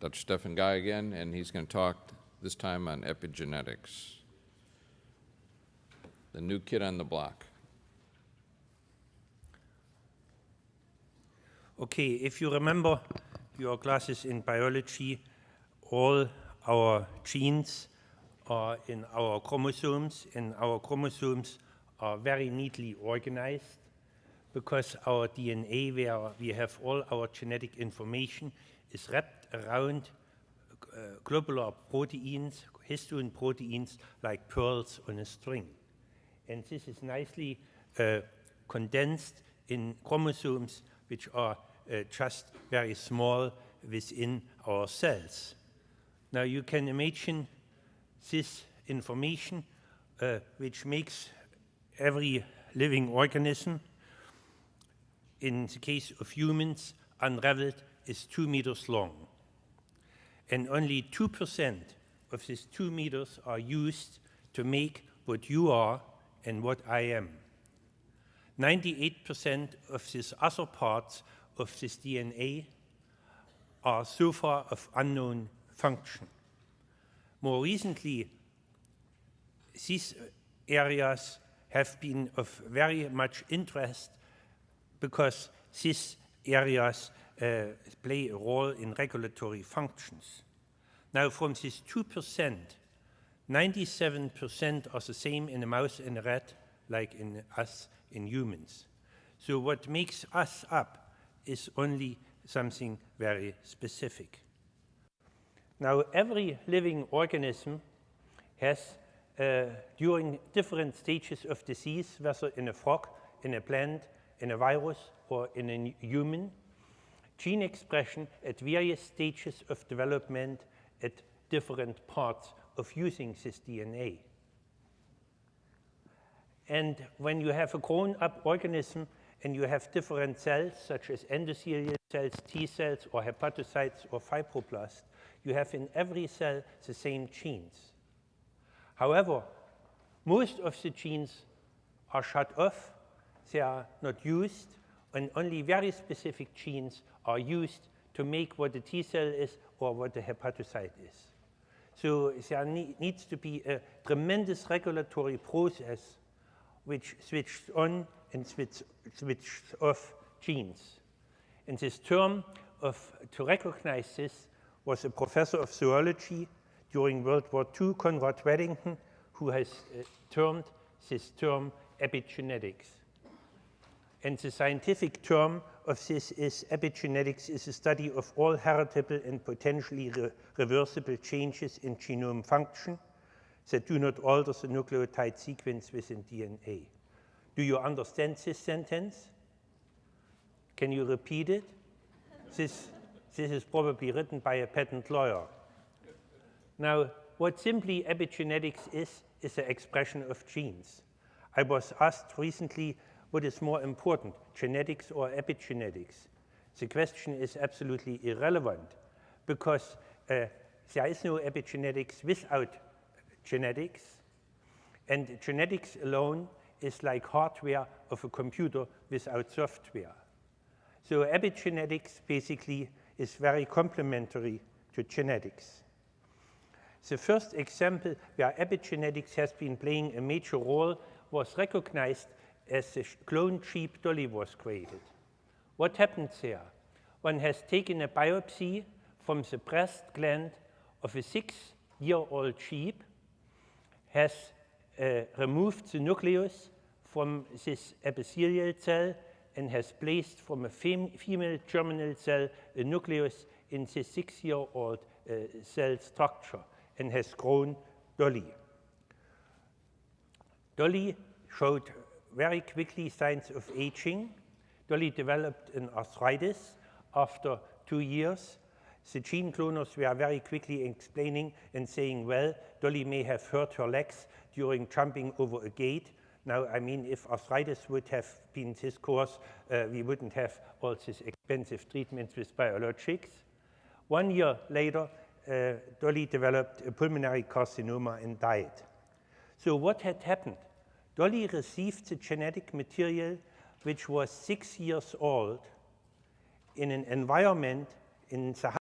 Dr. Steffen Gay again, and he's going to talk this time on epigenetics, the new kid on the block. Okay, if you remember your classes in biology, all our genes are in our chromosomes, and our chromosomes are very neatly organized because our DNA, where we have all our genetic information, is wrapped around globular proteins, histone proteins, like pearls on a string. And this is nicely condensed in chromosomes, which are just very small within our cells. Now you can imagine this information, which makes every living organism, in the case of humans, unraveled, is 2 meters long. And only 2% of these 2 meters are used to make what you are and what I am. 98% of these other parts of this DNA are so far of unknown function. More recently, these areas have been of very much interest because these areas play a role in regulatory functions. Now, from these 2%, 97% are the same in a mouse and a rat like in us in humans. So what makes us up is only something very specific. Now, every living organism has, during different stages of disease, whether in a frog, in a plant, in a virus, or in a human, gene expression at various stages of development at different parts of using this DNA. And when you have a grown-up organism and you have different cells, such as endothelial cells, T cells, or hepatocytes, or fibroblasts, you have in every cell the same genes. However, most of the genes are shut off, they are not used, and only very specific genes are used to make what the T cell is or what the hepatocyte is. So there needs to be a tremendous regulatory process which switches on and switches off genes. And this term to recognize this was a professor of zoology during World War II, Conrad Weddington, who has termed this term epigenetics. And the scientific term of this is epigenetics is a study of all heritable and potentially reversible changes in genome function that do not alter the nucleotide sequence within DNA. Do you understand this sentence? Can you repeat it? This is probably written by a patent lawyer. Now, what simply epigenetics is the expression of genes. I was asked recently, what is more important, genetics or epigenetics? The question is absolutely irrelevant because there is no epigenetics without genetics, and genetics alone is like hardware of a computer without software. So epigenetics basically is very complementary to genetics. The first example where epigenetics has been playing a major role was recognized as the clone sheep Dolly was created. What happened there? One has taken a biopsy from the breast gland of a 6-year-old sheep, has removed the nucleus from this epithelial cell, and has placed from a female germinal cell a nucleus in this 6-year-old cell structure, and has grown Dolly. Dolly showed very quickly signs of aging. Dolly developed an arthritis after 2 years. The gene cloners were very quickly explaining and saying, well, Dolly may have hurt her legs during jumping over a gate. Now, I mean, if arthritis would have been this course, we wouldn't have all these expensive treatments with biologics. 1 year later, Dolly developed a pulmonary carcinoma and died. So what had happened? Dolly received the genetic material which was 6 years old in an environment in Sahara